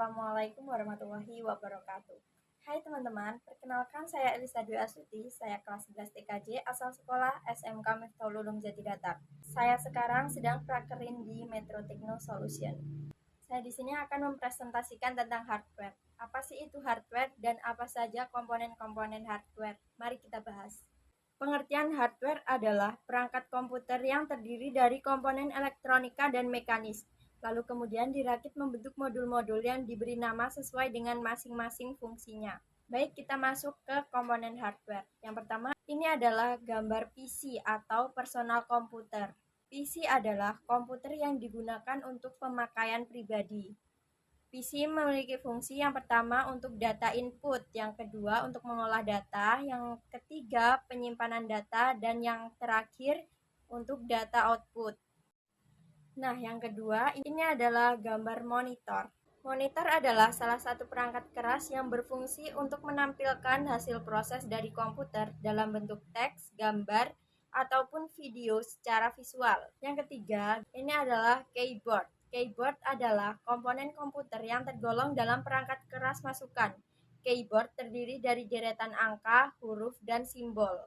Assalamualaikum warahmatullahi wabarakatuh. Hai teman-teman, perkenalkan saya Elisa Dwi Astuti, saya kelas 11 TKJ asal sekolah SMK Miftahul Ulum Jatidatar. Saya sekarang sedang prakerin di Metro Techno Solution. Saya di sini akan mempresentasikan tentang hardware. Apa sih itu hardware dan apa saja komponen-komponen hardware? Mari kita bahas. Pengertian hardware adalah perangkat komputer yang terdiri dari komponen elektronika dan mekanis, lalu kemudian dirakit membentuk modul-modul yang diberi nama sesuai dengan masing-masing fungsinya. Baik, kita masuk ke komponen hardware. Yang pertama, ini adalah gambar PC atau personal komputer. PC adalah komputer yang digunakan untuk pemakaian pribadi. PC memiliki fungsi yang pertama untuk data input, yang kedua untuk mengolah data, yang ketiga penyimpanan data, dan yang terakhir untuk data output. Nah, yang kedua, ini adalah gambar monitor. Monitor adalah salah satu perangkat keras yang berfungsi untuk menampilkan hasil proses dari komputer dalam bentuk teks, gambar, ataupun video secara visual. Yang ketiga, ini adalah keyboard. Keyboard adalah komponen komputer yang tergolong dalam perangkat keras masukan. Keyboard terdiri dari deretan angka, huruf, dan simbol.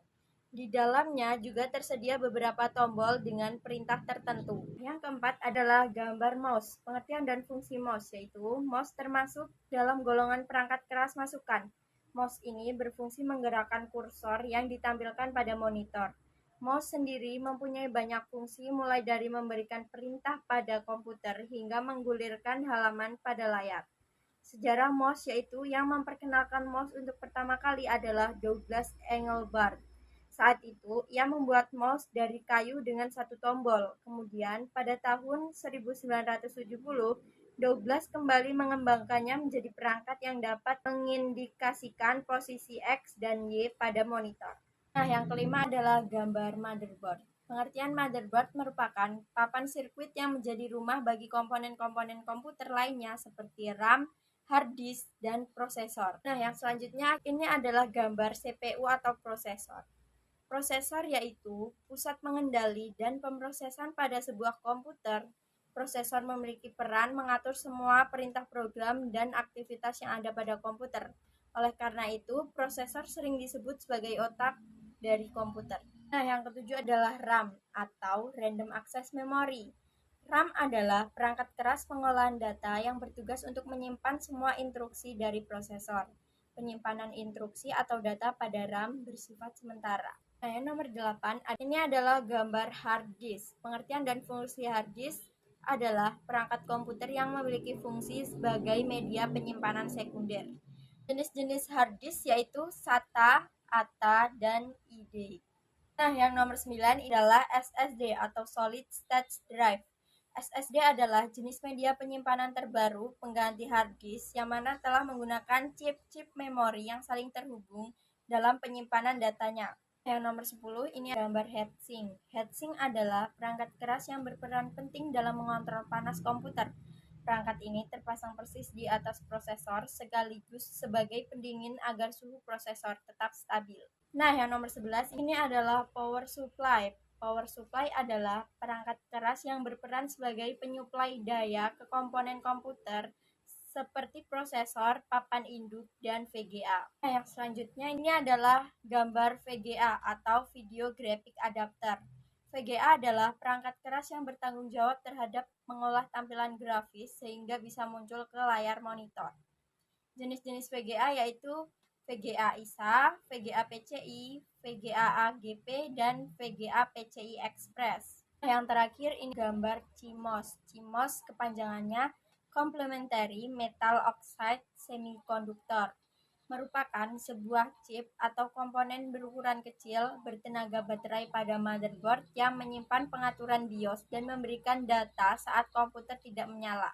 Di dalamnya juga tersedia beberapa tombol dengan perintah tertentu. Yang keempat adalah gambar mouse. Pengertian dan fungsi mouse yaitu mouse termasuk dalam golongan perangkat keras masukan. Mouse ini berfungsi menggerakkan kursor yang ditampilkan pada monitor. Mouse sendiri mempunyai banyak fungsi mulai dari memberikan perintah pada komputer hingga menggulirkan halaman pada layar. Sejarah mouse yaitu yang memperkenalkan mouse untuk pertama kali adalah Douglas Engelbart. Saat itu, ia membuat mouse dari kayu dengan satu tombol. Kemudian, pada tahun 1970, Douglas kembali mengembangkannya menjadi perangkat yang dapat mengindikasikan posisi X dan Y pada monitor. Nah, yang kelima adalah gambar motherboard. Pengertian motherboard merupakan papan sirkuit yang menjadi rumah bagi komponen-komponen komputer lainnya seperti RAM, hard disk, dan prosesor. Nah, yang selanjutnya ini adalah gambar CPU atau prosesor. Prosesor yaitu pusat mengendali dan pemrosesan pada sebuah komputer. Prosesor memiliki peran mengatur semua perintah program dan aktivitas yang ada pada komputer. Oleh karena itu, prosesor sering disebut sebagai otak dari komputer. Nah, yang ketujuh adalah RAM atau Random Access Memory. RAM adalah perangkat keras pengolahan data yang bertugas untuk menyimpan semua instruksi dari prosesor. Penyimpanan instruksi atau data pada RAM bersifat sementara. Nah, yang nomor 8, ini adalah gambar hard disk. Pengertian dan fungsi hard disk adalah perangkat komputer yang memiliki fungsi sebagai media penyimpanan sekunder. Jenis-jenis hard disk yaitu SATA, ATA, dan ID. Nah, yang nomor 9 adalah SSD atau Solid State Drive. SSD adalah jenis media penyimpanan terbaru pengganti hard disk yang mana telah menggunakan chip-chip memori yang saling terhubung dalam penyimpanan datanya. Yang nomor 10 ini gambar heatsink. Heatsink adalah perangkat keras yang berperan penting dalam mengontrol panas komputer. Perangkat ini terpasang persis di atas prosesor sekaligus sebagai pendingin agar suhu prosesor tetap stabil. Nah, yang nomor 11 ini adalah power supply. Power supply adalah perangkat keras yang berperan sebagai penyuplai daya ke komponen komputer seperti prosesor, papan induk, dan VGA. Nah, yang selanjutnya ini adalah gambar VGA atau Video Graphic Adapter. VGA adalah perangkat keras yang bertanggung jawab terhadap mengolah tampilan grafis sehingga bisa muncul ke layar monitor. Jenis-jenis VGA yaitu VGA ISA, VGA PCI, VGA AGP, dan VGA PCI Express. Yang terakhir ini gambar CMOS. CMOS kepanjangannya Complementary Metal Oxide Semiconductor, merupakan sebuah chip atau komponen berukuran kecil bertenaga baterai pada motherboard yang menyimpan pengaturan BIOS dan memberikan data saat komputer tidak menyala.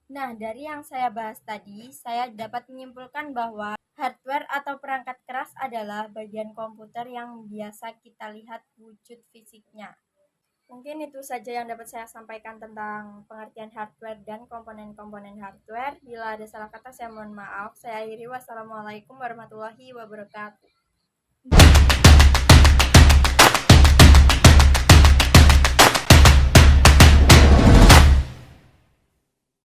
Nah, dari yang saya bahas tadi, saya dapat menyimpulkan bahwa hardware atau perangkat keras adalah bagian komputer yang biasa kita lihat wujud fisiknya. Mungkin itu saja yang dapat saya sampaikan tentang pengertian hardware dan komponen-komponen hardware. Bila ada salah kata, saya mohon maaf. Saya akhiri. Wassalamualaikum warahmatullahi wabarakatuh.